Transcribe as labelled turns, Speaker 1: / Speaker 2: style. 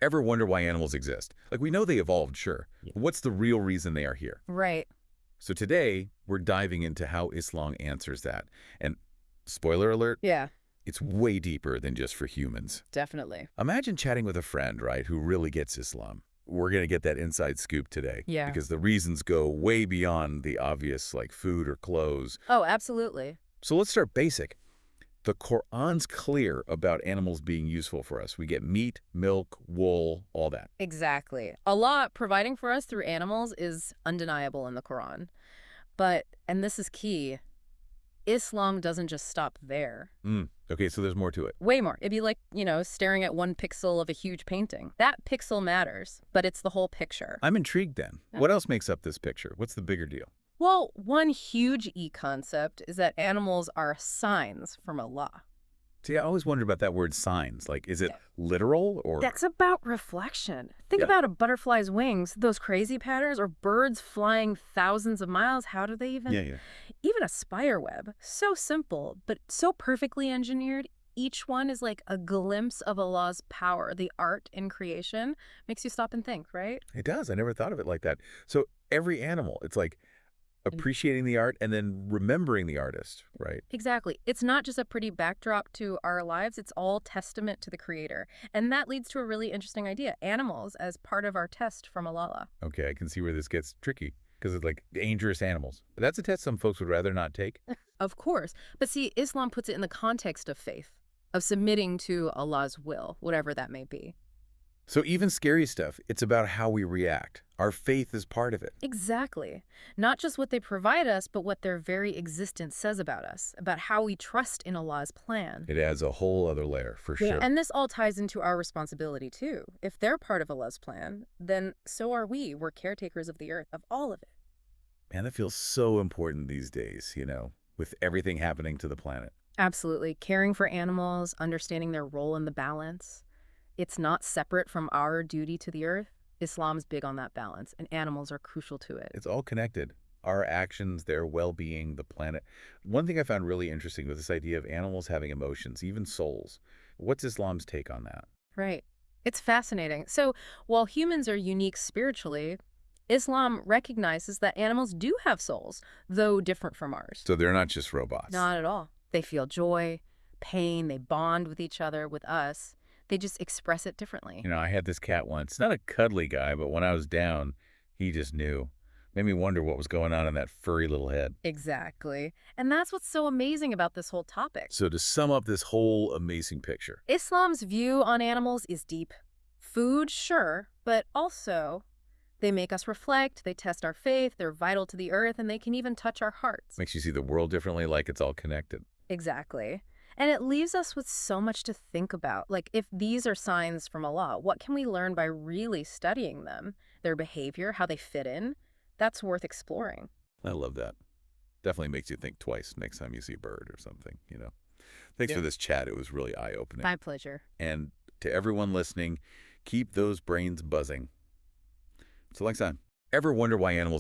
Speaker 1: Ever wonder why animals exist? Like, we know they evolved, sure.
Speaker 2: Yeah.
Speaker 1: What's the real reason they are here?
Speaker 3: Right.
Speaker 1: So today, we're diving into how Islam answers that. And spoiler alert,
Speaker 3: Yeah,
Speaker 1: it's way deeper than just for humans.
Speaker 3: definitely.
Speaker 1: Imagine chatting with a friend, right, who really gets Islam. We're going to get that inside scoop today.
Speaker 3: Yeah.
Speaker 1: Because the reasons go way beyond the obvious, like food or clothes.
Speaker 3: Oh, absolutely.
Speaker 1: So let's start basic. The Quran's clear about animals being useful for us. We get meat, milk, wool, all that.
Speaker 3: Exactly. Allah providing for us through animals is undeniable in the Quran. But, and this is key, Islam doesn't just stop there.
Speaker 1: Okay, so there's more to it.
Speaker 3: Way more. It'd be like, staring at one pixel of a huge painting. That pixel matters, but it's the whole picture.
Speaker 1: I'm intrigued then.
Speaker 3: Yeah.
Speaker 1: What else makes up this picture? What's the bigger deal?
Speaker 3: Well, one huge concept is that animals are signs from Allah.
Speaker 1: See, I always wondered about that word signs. Like, is it literal or...
Speaker 3: That's about reflection. Think
Speaker 1: Yeah.
Speaker 3: about a butterfly's wings, those crazy patterns, or birds flying thousands of miles. How do they even...
Speaker 1: Yeah.
Speaker 3: Even a spider web. So simple, but so perfectly engineered. Each one is like a glimpse of Allah's power. The art in creation makes you stop and think, right?
Speaker 1: It does. I never thought of it like that. So every animal, it's like appreciating the art and then remembering the artist, right?
Speaker 3: Exactly. It's not just a pretty backdrop to our lives. It's all testament to the creator. And that leads to a really interesting idea. Animals as part of our test from Allah.
Speaker 1: Okay, I can see where this gets tricky because it's like dangerous animals. But that's a test some folks would rather not take.
Speaker 3: Of course. But see, Islam puts it in the context of faith, of submitting to Allah's will, whatever that may be.
Speaker 1: So even scary stuff, it's about how we react. Our faith is part of it.
Speaker 3: Exactly. Not just what they provide us, but what their very existence says about us, about how we trust in Allah's plan.
Speaker 1: It adds a whole other layer, for sure.
Speaker 3: And this all ties into our responsibility, too. If they're part of Allah's plan, then so are we. We're caretakers of the earth, of all of it.
Speaker 1: Man, that feels so important these days, with everything happening to the planet.
Speaker 3: Absolutely. Caring for animals, understanding their role in the balance. It's not separate from our duty to the earth. Islam's big on that balance, and animals are crucial to it.
Speaker 1: It's all connected. Our actions, their well-being, the planet. One thing I found really interesting was this idea of animals having emotions, even souls. What's Islam's take on that?
Speaker 3: Right. It's fascinating. So while humans are unique spiritually, Islam recognizes that animals do have souls, though different from ours.
Speaker 1: So they're not just robots.
Speaker 3: Not at all. They feel joy, pain, they bond with each other, with us. They just express it differently.
Speaker 1: I had this cat once. Not a cuddly guy, but when I was down, he just knew. Made me wonder what was going on in that furry little head.
Speaker 3: Exactly. And that's what's so amazing about this whole topic.
Speaker 1: So to sum up this whole amazing picture.
Speaker 3: Islam's view on animals is deep. Food, sure, but also they make us reflect, they test our faith, they're vital to the earth, and they can even touch our hearts.
Speaker 1: Makes you see the world differently, like it's all connected.
Speaker 3: Exactly. And it leaves us with so much to think about. Like, if these are signs from Allah, what can we learn by really studying them? Their behavior, how they fit in? That's worth exploring.
Speaker 1: I love that. Definitely makes you think twice next time you see a bird or something, Thanks for this chat. It was really eye-opening.
Speaker 3: My pleasure.
Speaker 1: And to everyone listening, keep those brains buzzing. Till next time. Ever wonder why animals